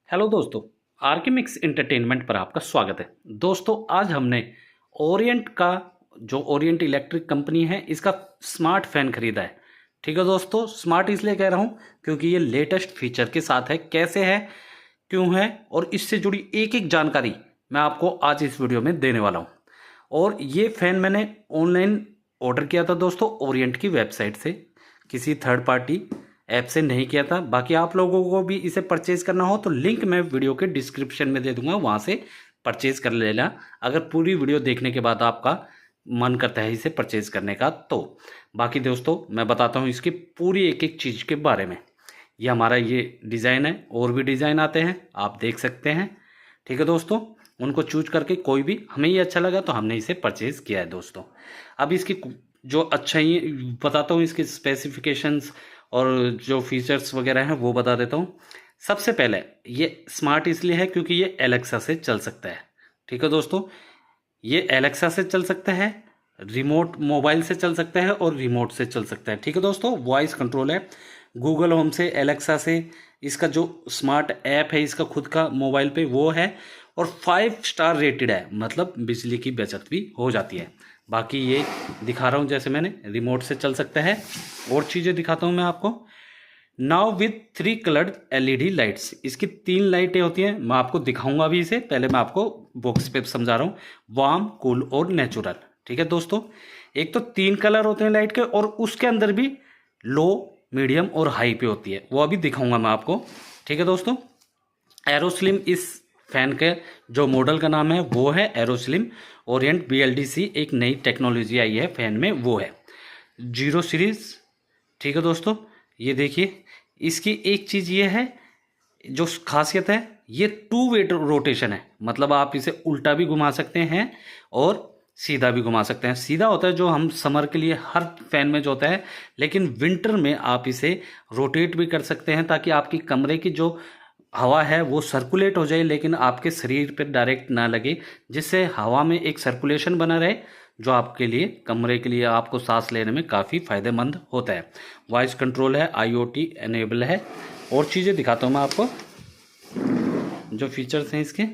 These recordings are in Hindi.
हेलो दोस्तों, आर्किमिक्स एंटरटेनमेंट पर आपका स्वागत है। दोस्तों, आज हमने ओरिएंट का जो ओरिएंट इलेक्ट्रिक कंपनी है इसका स्मार्ट फैन खरीदा है। ठीक है दोस्तों, स्मार्ट इसलिए कह रहा हूँ क्योंकि ये लेटेस्ट फीचर के साथ है। कैसे है, क्यों है और इससे जुड़ी एक एक जानकारी मैं आपको आज इस वीडियो में देने वाला हूँ। और ये फ़ैन मैंने ऑनलाइन ऑर्डर किया था दोस्तों, ओरिएंट की वेबसाइट से, किसी थर्ड पार्टी ऐप से नहीं किया था। बाकी आप लोगों को भी इसे परचेज़ करना हो तो लिंक मैं वीडियो के डिस्क्रिप्शन में दे दूंगा, वहाँ से परचेज़ कर लेना अगर पूरी वीडियो देखने के बाद आपका मन करता है इसे परचेज़ करने का तो। बाकी दोस्तों मैं बताता हूँ इसकी पूरी एक एक चीज़ के बारे में। ये हमारा ये डिज़ाइन है, और भी डिज़ाइन आते हैं, आप देख सकते हैं। ठीक है दोस्तों, उनको चूज करके कोई भी हमें ये अच्छा लगा तो हमने इसे परचेज़ किया है दोस्तों। अब इसकी जो अच्छा ही बताता हूँ, इसके स्पेसिफिकेशंस और जो फीचर्स वगैरह हैं वो बता देता हूँ। सबसे पहले ये स्मार्ट इसलिए है क्योंकि ये एलेक्सा से चल सकता है। ठीक है दोस्तों, ये एलेक्सा से चल सकता है, रिमोट मोबाइल से चल सकता है और रिमोट से चल सकता है। ठीक है दोस्तों, वॉइस कंट्रोल है, गूगल होम से, एलेक्सा से। इसका जो स्मार्ट ऐप है इसका खुद का मोबाइल पे वो है, और 5 स्टार रेटेड है, मतलब बिजली की बचत भी हो जाती है। बाकी ये दिखा रहा हूँ, जैसे मैंने रिमोट से चल सकता है। और चीज़ें दिखाता हूँ मैं आपको। Now with 3 coloured LED lights, इसकी 3 लाइटें होती हैं, मैं आपको दिखाऊंगा अभी इसे। पहले मैं आपको बॉक्स पे समझा रहा हूँ, वार्म, कूल और नेचुरल। ठीक है दोस्तों, एक तो 3 कलर होते हैं लाइट के, और उसके अंदर भी लो, मीडियम और हाई पे होती है, वो अभी दिखाऊंगा मैं आपको। ठीक है दोस्तों, एरोस्लिम इस फैन के जो मॉडल का नाम है वो है एरोस्लिम ओरिएंट BLDC। एक नई टेक्नोलॉजी आई है फैन में, वो है 0 सीरीज। ठीक है दोस्तों, ये देखिए, इसकी एक चीज़ ये है, जो खासियत है, ये 2 वे रोटेशन है, मतलब आप इसे उल्टा भी घुमा सकते हैं और सीधा भी घुमा सकते हैं। सीधा होता है जो हम समर के लिए हर फैन में जो होता है, लेकिन विंटर में आप इसे रोटेट भी कर सकते हैं ताकि आपकी कमरे की जो हवा है वो सर्कुलेट हो जाए, लेकिन आपके शरीर पर डायरेक्ट ना लगे, जिससे हवा में एक सर्कुलेशन बना रहे, जो आपके लिए, कमरे के लिए, आपको सांस लेने में काफ़ी फ़ायदेमंद होता है। वॉइस कंट्रोल है, IoT एनेबल है। और चीज़ें दिखाता हूँ मैं आपको, जो फीचर्स हैं इसके।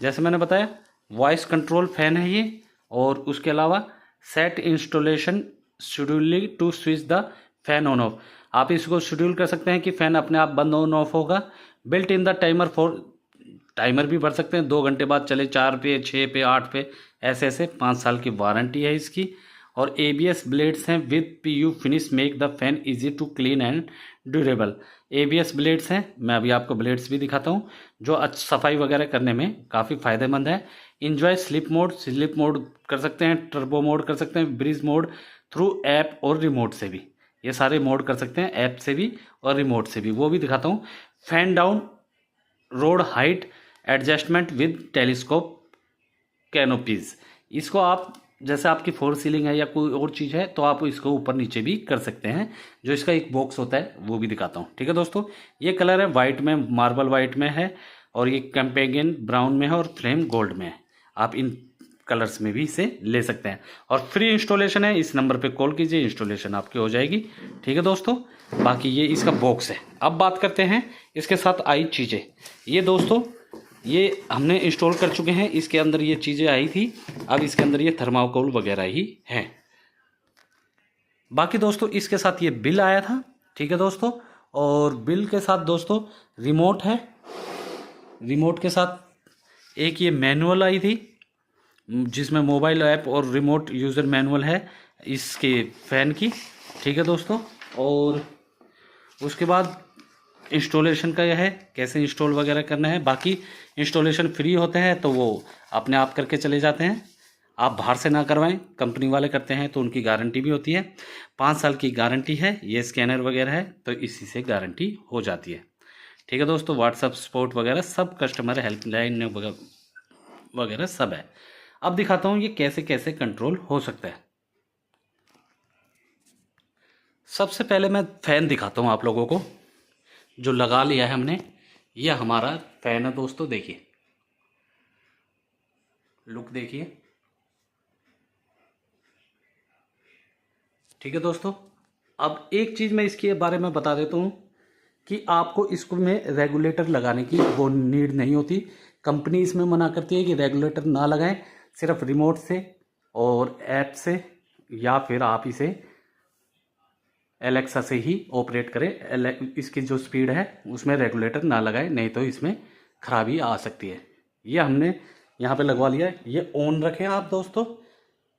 जैसे मैंने बताया, वॉइस कंट्रोल फैन है ये, और उसके अलावा set installation scheduling to switch the fan on off. आप इसको शेड्यूल कर सकते हैं कि फ़ैन अपने आप बंद ऑन ऑफ होगा। Built in the timer for, timer भी भर सकते हैं, 2 घंटे बाद चले, 4 पे, 6 पे, 8 पे, ऐसे ऐसे। 5 साल की वारंटी है इसकी। और ABS ब्लेड्स हैं with PU finish, make the fan easy to clean and durable. ABS blades हैं, मैं अभी आपको ब्लेड्स भी दिखाता हूँ, जो सफाई वगैरह करने में काफ़ी फ़ायदेमंद है। Enjoy slip mode, slip mode कर सकते हैं, टर्बो मोड कर सकते हैं, ब्रीज मोड, थ्रू ऐप और रिमोट से भी। ये सारे मोड कर सकते हैं, ऐप से भी और रिमोट से भी, वो भी दिखाता हूँ। Fan down, road height adjustment with telescope canopies. इसको आप, जैसे आपकी 4 सीलिंग है या कोई और चीज़ है, तो आप इसको ऊपर नीचे भी कर सकते हैं। जो इसका एक बॉक्स होता है वो भी दिखाता हूँ। ठीक है दोस्तों, ये कलर है वाइट में, मार्बल वाइट में है, और ये कैम्पेगन ब्राउन में है, और फ्लेम गोल्ड में है। आप इन कलर्स में भी इसे ले सकते हैं। और फ्री इंस्टॉलेशन है, इस नंबर पे कॉल कीजिए, इंस्टॉलेशन आपकी हो जाएगी। ठीक है दोस्तों, बाकी ये इसका बॉक्स है। अब बात करते हैं इसके साथ आई चीज़ें। ये दोस्तों, ये हमने इंस्टॉल कर चुके हैं, इसके अंदर ये चीज़ें आई थी, अब इसके अंदर ये थर्माकोल वगैरह ही हैं। बाकी दोस्तों इसके साथ ये बिल आया था। ठीक है दोस्तों, और बिल के साथ दोस्तों रिमोट है, रिमोट के साथ एक ये मैनुअल आई थी, जिसमें मोबाइल ऐप और रिमोट यूज़र मैनुअल है इसके फ़ैन की। ठीक है दोस्तों, और उसके बाद इंस्टॉलेशन का यह है, कैसे इंस्टॉल वगैरह करना है। बाकी इंस्टॉलेशन फ्री होते हैं, तो वो अपने आप करके चले जाते हैं, आप बाहर से ना करवाएं, कंपनी वाले करते हैं, तो उनकी गारंटी भी होती है। 5 साल की गारंटी है, ये स्कैनर वगैरह है तो इसी से गारंटी हो जाती है। ठीक है दोस्तों, व्हाट्सअप सपोर्ट वगैरह सब, कस्टमर हेल्पलाइन वगैरह सब है। अब दिखाता हूँ ये कैसे कैसे कंट्रोल हो सकता है। सबसे पहले मैं फ़ैन दिखाता हूँ आप लोगों को, जो लगा लिया है हमने। ये हमारा फ़ैन है दोस्तों, देखिए, लुक देखिए। ठीक है दोस्तों, अब एक चीज़ मैं इसके बारे में बता देता हूँ, कि आपको इसको में रेगुलेटर लगाने की वो नीड नहीं होती। कंपनी इसमें मना करती है कि रेगुलेटर ना लगाएं, सिर्फ रिमोट से और ऐप से या फिर आप इसे एलेक्सा से ही ऑपरेट करें। इसकी जो स्पीड है उसमें रेगुलेटर ना लगाएं, नहीं तो इसमें खराबी आ सकती है। ये हमने यहाँ पे लगवा लिया है। ये ऑन रखें आप दोस्तों,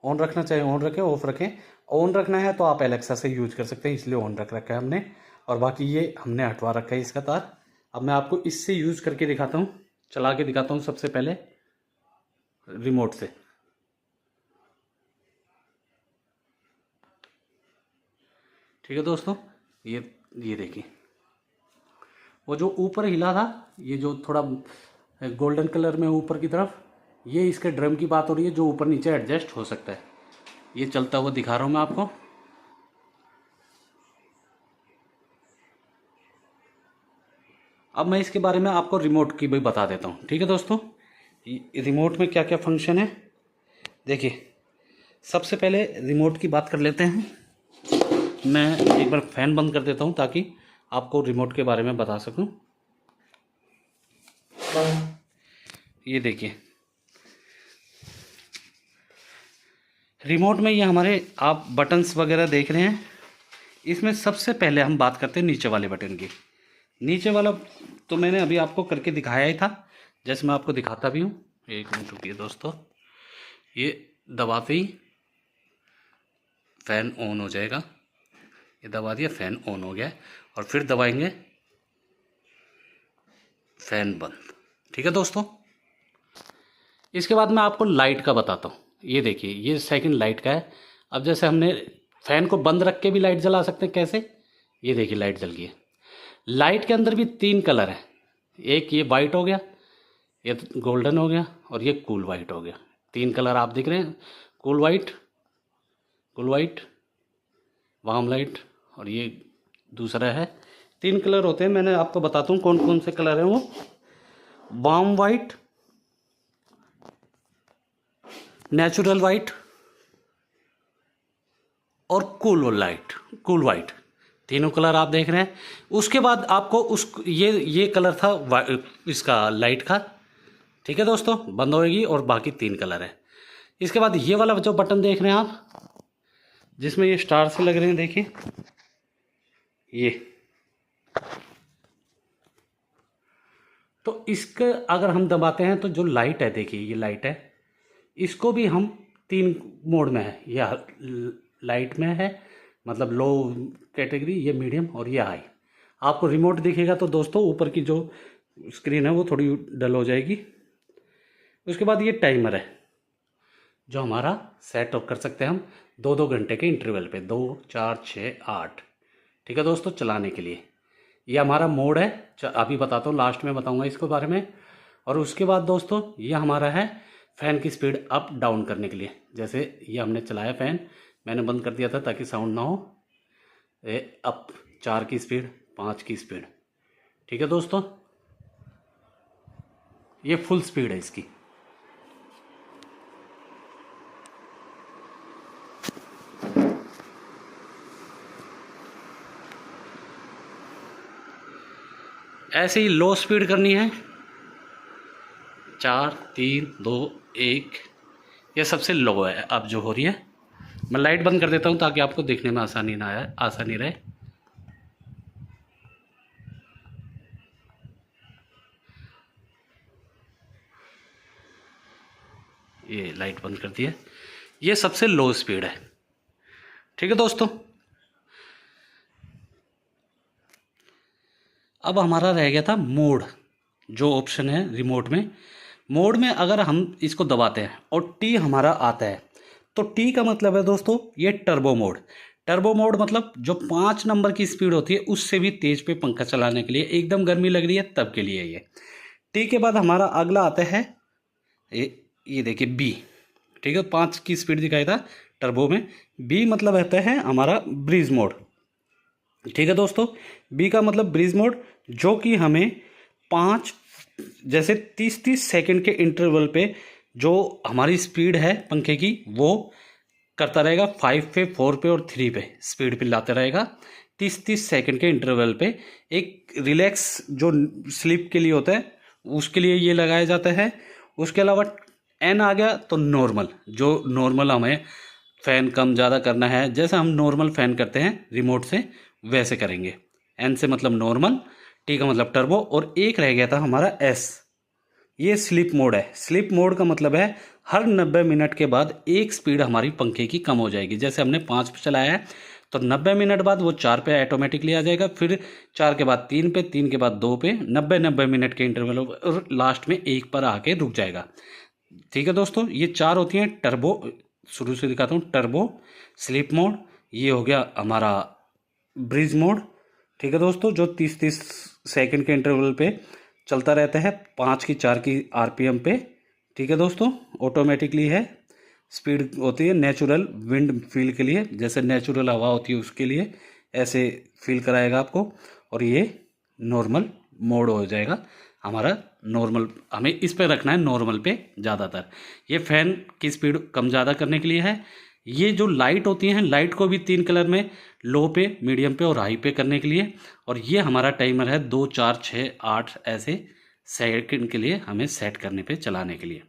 ऑन रखना चाहे ऑन रखें, ऑफ रखें। ऑन रखना है तो आप एलेक्सा से यूज कर सकते हैं, इसलिए ऑन रख रखा है हमने। और बाकी ये हमने हटवा रखा है इसका तार। अब मैं आपको इससे यूज करके दिखाता हूँ, चला के दिखाता हूँ सबसे पहले रिमोट से। ठीक है दोस्तों, ये देखिए, वो जो ऊपर हिला था, ये जो थोड़ा गोल्डन कलर में ऊपर की तरफ, ये इसके ड्रम की बात हो रही है, जो ऊपर नीचे एडजस्ट हो सकता है। ये चलता हुआ दिखा रहा हूँ मैं आपको। अब मैं इसके बारे में आपको रिमोट की भी बता देता हूँ। ठीक है दोस्तों, रिमोट में क्या क्या फंक्शन है देखिए। सबसे पहले रिमोट की बात कर लेते हैं। मैं एक बार फैन बंद कर देता हूँ ताकि आपको रिमोट के बारे में बता सकूँ। ये देखिए, रिमोट में ये हमारे आप बटन्स वगैरह देख रहे हैं। इसमें सबसे पहले हम बात करते हैं नीचे वाले बटन की। नीचे वाला तो मैंने अभी आपको करके दिखाया ही था, जैसे मैं आपको दिखाता भी हूँ। एक मिनट रुकिए दोस्तों, ये दबाते ही फैन ऑन हो जाएगा। ये दबा दिया, फैन ऑन हो गया, और फिर दबाएंगे फैन बंद। ठीक है दोस्तों, इसके बाद मैं आपको लाइट का बताता हूँ। ये देखिए, ये सेकंड लाइट का है। अब जैसे हमने फैन को बंद रख के भी लाइट जला सकते हैं, कैसे? ये देखिए, लाइट जल गई है। लाइट के अंदर भी 3 कलर है। एक ये वाइट हो गया, ये गोल्डन हो गया, और ये कूल वाइट हो गया। 3 कलर आप दिख रहे हैं, कूल वाइट, वार्म लाइट, और ये दूसरा है। 3 कलर होते हैं। मैंने आपको बताता हूँ कौन कौन से कलर हैं वो। वार्म वाइट, नेचुरल वाइट और कूल वाइट, तीनों कलर आप देख रहे हैं। उसके बाद आपको ये कलर था इसका लाइट का। ठीक है दोस्तों, बंद होएगी, और बाकी 3 कलर है। इसके बाद ये वाला जो बटन देख रहे हैं आप, जिसमें ये स्टार से लग रहे हैं, देखिए ये। तो इसके अगर हम दबाते हैं तो जो लाइट है, देखिए ये लाइट है, इसको भी हम 3 मोड में है। ये लाइट में है, मतलब लो कैटेगरी, ये मीडियम, और ये हाई। आपको रिमोट दिखेगा तो दोस्तों ऊपर की जो स्क्रीन है वो थोड़ी डल हो जाएगी। उसके बाद ये टाइमर है, जो हमारा सेट कर सकते हैं हम 2-2 घंटे के इंटरवल पे, 2, 4, 6, 8। ठीक है दोस्तों, चलाने के लिए ये हमारा मोड है। अभी बताता हूँ, लास्ट में बताऊँगा इसके बारे में। और उसके बाद दोस्तों ये हमारा है फ़ैन की स्पीड अप डाउन करने के लिए। जैसे ये हमने चलाया फ़ैन, मैंने बंद कर दिया था ताकि साउंड ना हो। अप 4 की स्पीड, 5 की स्पीड। ठीक है दोस्तों, ये फुल स्पीड है इसकी। ऐसे ही लो स्पीड करनी है, 4, 3, 2, 1। ये सबसे लो है अब जो हो रही है। मैं लाइट बंद कर देता हूँ ताकि आपको देखने में आसानी रहे। ये लाइट बंद कर दी है। ये सबसे लो स्पीड है। ठीक है दोस्तों, अब हमारा रह गया था मोड, जो ऑप्शन है रिमोट में। मोड में अगर हम इसको दबाते हैं और टी हमारा आता है, तो टी का मतलब है दोस्तों ये टर्बो मोड। टर्बो मोड मतलब जो 5 नंबर की स्पीड होती है उससे भी तेज पे पंखा चलाने के लिए, एकदम गर्मी लग रही है तब के लिए ये। टी के बाद हमारा अगला आता है ये देखिए बी। ठीक है, 5 की स्पीड दिखाया था टर्बो में। बी मतलब रहता है हमारा ब्रीज मोड। ठीक है दोस्तों, बी का मतलब ब्रीज मोड, जो कि हमें 5 जैसे 30-30 सेकंड के इंटरवल पे जो हमारी स्पीड है पंखे की वो करता रहेगा। 5 पे, 4 पे और 3 पे स्पीड पे लाते रहेगा। 30-30 सेकंड के इंटरवल पे एक रिलैक्स जो स्लीप के लिए होता है उसके लिए ये लगाया जाता है। उसके अलावा एन आ गया तो नॉर्मल, जो नॉर्मल हमें फ़ैन कम ज़्यादा करना है, जैसे हम नॉर्मल फ़ैन करते हैं रिमोट से वैसे करेंगे। एन से मतलब नॉर्मल, टी का मतलब टर्बो, और एक रह गया था हमारा एस, ये स्लीप मोड है। स्लीप मोड का मतलब है हर 90 मिनट के बाद एक स्पीड हमारी पंखे की कम हो जाएगी। जैसे हमने 5 पे चलाया है तो 90 मिनट बाद वो 4 पे ऑटोमेटिकली आ जाएगा, फिर 4 के बाद 3 पे, 3 के बाद 2 पे, 90-90 मिनट के इंटरवल और लास्ट में 1 पर आके रुक जाएगा। ठीक है दोस्तों, ये 4 होती हैं टर्बो। शुरू से दिखाता हूँ। टर्बो, स्लीप मोड, ये हो गया हमारा ब्रिज मोड। ठीक है दोस्तों, जो 30-30 सेकंड के इंटरवल पे चलता रहता है 5 की 4 की आरपीएम पे। ठीक है दोस्तों, ऑटोमेटिकली है। स्पीड होती है नेचुरल विंड फील के लिए, जैसे नेचुरल हवा होती है उसके लिए ऐसे फील कराएगा आपको। और ये नॉर्मल मोड हो जाएगा हमारा। नॉर्मल हमें इस पे रखना है, नॉर्मल पे ज़्यादातर। ये फ़ैन की स्पीड कम ज़्यादा करने के लिए है। ये जो लाइट होती हैं, लाइट को भी 3 कलर में, लो पे, मीडियम पे और हाई पे करने के लिए। और ये हमारा टाइमर है 2, 4, 6, 8 ऐसे सेकंड के लिए हमें सेट करने पे चलाने के लिए।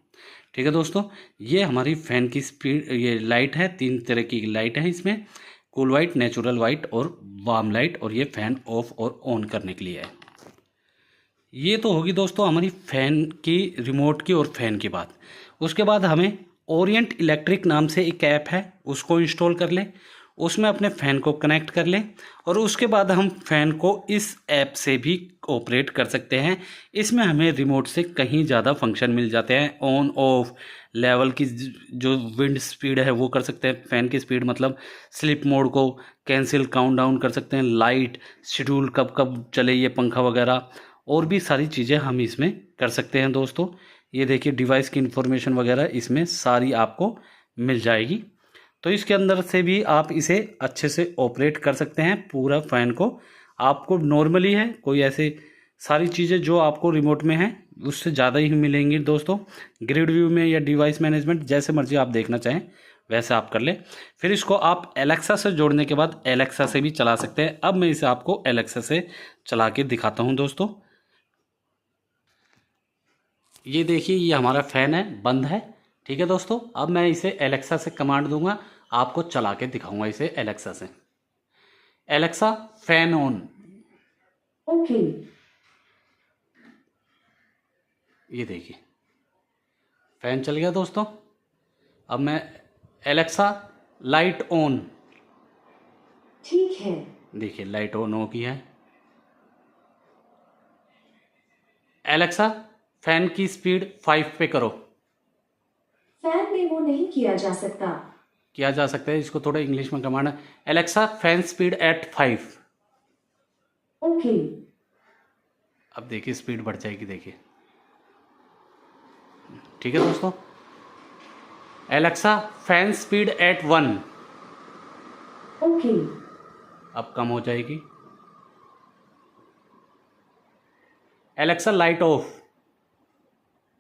ठीक है दोस्तों, ये हमारी फ़ैन की स्पीड, ये लाइट है। 3 तरह की लाइट है इसमें, कूल वाइट, नेचुरल वाइट और वार्म लाइट। और ये फ़ैन ऑफ और ऑन करने के लिए है। ये तो होगी दोस्तों हमारी फ़ैन की, रिमोट की और फ़ैन की बात। उसके बाद हमें ओरिएंट इलेक्ट्रिक नाम से एक ऐप है, उसको इंस्टॉल कर लें, उसमें अपने फ़ैन को कनेक्ट कर लें और उसके बाद हम फ़ैन को इस ऐप से भी ऑपरेट कर सकते हैं। इसमें हमें रिमोट से कहीं ज़्यादा फंक्शन मिल जाते हैं। ऑन ऑफ लेवल की जो विंड स्पीड है वो कर सकते हैं, फ़ैन की स्पीड मतलब स्लिप मोड को कैंसिल, काउंट डाउन कर सकते हैं, लाइट शेड्यूल कब कब चले ये पंखा वगैरह, और भी सारी चीज़ें हम इसमें कर सकते हैं दोस्तों। ये देखिए डिवाइस की इन्फॉर्मेशन वगैरह इसमें सारी आपको मिल जाएगी। तो इसके अंदर से भी आप इसे अच्छे से ऑपरेट कर सकते हैं पूरा फ़ैन को। आपको नॉर्मली है कोई ऐसे सारी चीज़ें जो आपको रिमोट में हैं उससे ज़्यादा ही मिलेंगी दोस्तों। ग्रिड व्यू में या डिवाइस मैनेजमेंट जैसे मर्जी आप देखना चाहें वैसे आप कर लें। फिर इसको आप एलेक्सा से जोड़ने के बाद एलेक्सा से भी चला सकते हैं। अब मैं इसे आपको एलेक्सा से चला के दिखाता हूँ दोस्तों। ये देखिए ये हमारा फ़ैन है, बंद है। ठीक है दोस्तों, अब मैं इसे एलेक्सा से कमांड दूंगा, आपको चला के दिखाऊंगा इसे एलेक्सा से। Alexa fan on. ओके। ये देखिए फ़ैन चल गया दोस्तों। अब मैं एलेक्सा लाइट ऑन। ठीक है। देखिए लाइट ऑन हो गई है। एलेक्सा फ़ैन की स्पीड 5 पे करो। फैन में वो नहीं किया जा सकता। किया जा सकता है, इसको थोड़ा इंग्लिश में कमांड है। Alexa fan speed at 5। Okay. अब देखिए स्पीड बढ़ जाएगी, देखिए। ठीक है दोस्तों, Alexa fan speed at 1। Okay. अब कम हो जाएगी। Alexa light of.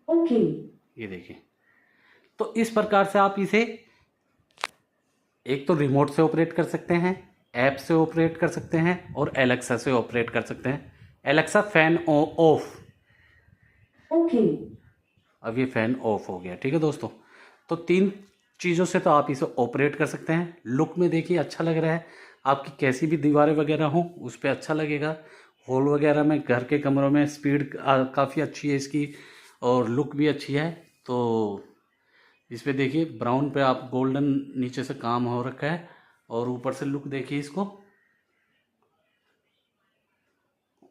ओके। ये देखिए, तो इस प्रकार से आप इसे एक तो रिमोट से ऑपरेट कर सकते हैं, ऐप से ऑपरेट कर सकते हैं और एलेक्सा से ऑपरेट कर सकते हैं। Alexa fan of. ओके। अब ये फ़ैन ऑफ हो गया। ठीक है दोस्तों, तो 3 चीज़ों से तो आप इसे ऑपरेट कर सकते हैं। लुक में देखिए अच्छा लग रहा है, आपकी कैसी भी दीवारें वगैरह हों उस पर अच्छा लगेगा। हॉल वगैरह में, घर के कमरों में स्पीड काफ़ी अच्छी है इसकी और लुक भी अच्छी है। तो इस पे देखिए ब्राउन पे आप गोल्डन नीचे से काम हो रखा है और ऊपर से लुक देखिए इसको।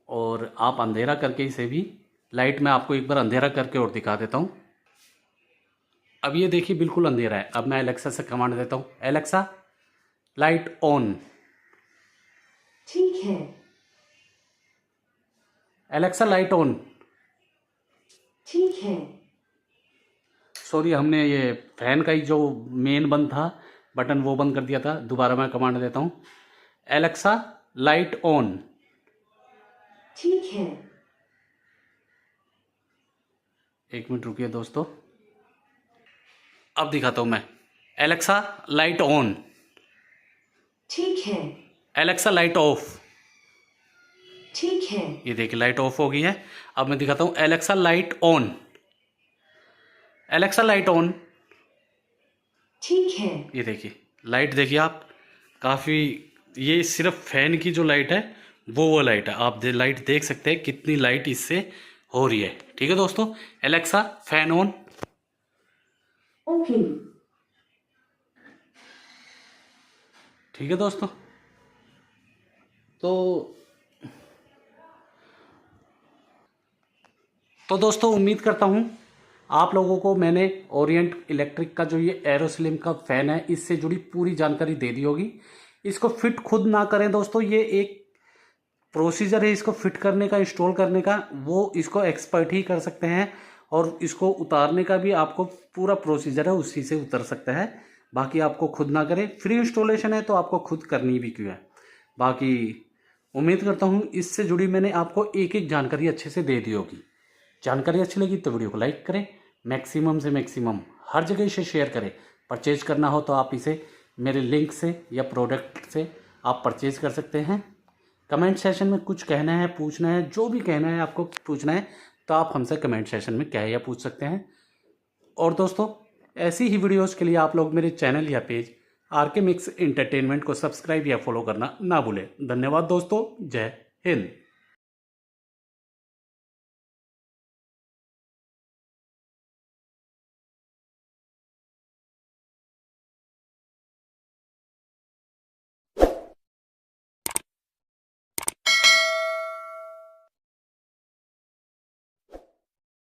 और आप अंधेरा करके इसे भी, लाइट में आपको एक बार अंधेरा करके और दिखा देता हूँ। अब ये देखिए बिल्कुल अंधेरा है। अब मैं एलेक्सा से कमांड देता हूँ, एलेक्सा लाइट ऑन। ठीक है। Alexa light on. ठीक है। सॉरी, हमने ये फैन का ही जो मेन बंद था बटन वो बंद कर दिया था। दोबारा मैं कमांड देता हूँ, एलेक्सा लाइट ऑन। ठीक है। 1 मिनट रुकिए दोस्तों, अब दिखाता हूँ मैं। Alexa light on. ठीक है। Alexa light of. ठीक है। ये देखिए लाइट ऑफ हो गई है। अब मैं दिखाता हूँ Alexa light on. Alexa light on. ठीक है। ये देखिए लाइट, देखिए आप काफ़ी, ये सिर्फ फैन की जो लाइट है वो लाइट है। आप लाइट देख सकते हैं कितनी लाइट इससे हो रही है। ठीक है दोस्तों, एलेक्सा फैन ऑन। ओके। ठीक है दोस्तों, तो दोस्तों उम्मीद करता हूँ आप लोगों को मैंने ओरिएंट इलेक्ट्रिक का जो ये एरोस्लिम का फ़ैन है इससे जुड़ी पूरी जानकारी दे दी होगी। इसको फिट खुद ना करें दोस्तों, ये एक प्रोसीजर है इसको फिट करने का, इंस्टॉल करने का, वो इसको एक्सपर्ट ही कर सकते हैं। और इसको उतारने का भी आपको पूरा प्रोसीजर है, उसी से उतर सकता है। बाकी आपको खुद ना करें, फ्री इंस्टॉलेशन है तो आपको खुद करनी भी क्यों है। बाकी उम्मीद करता हूँ इससे जुड़ी मैंने आपको एक एक जानकारी अच्छे से दे दी होगी। जानकारी अच्छी लगी तो वीडियो को लाइक करें, मैक्सिमम से मैक्सिमम हर जगह इसे शेयर करें। परचेज करना हो तो आप इसे मेरे लिंक से या प्रोडक्ट से आप परचेज कर सकते हैं। कमेंट सेशन में कुछ कहना है, पूछना है, जो भी कहना है आपको पूछना है तो आप हमसे कमेंट सेशन में कह या पूछ सकते हैं। और दोस्तों ऐसी ही वीडियोस के लिए आप लोग मेरे चैनल या पेज आरके मिक्स एंटरटेनमेंट को सब्सक्राइब या फॉलो करना ना भूलें। धन्यवाद दोस्तों, जय हिंद।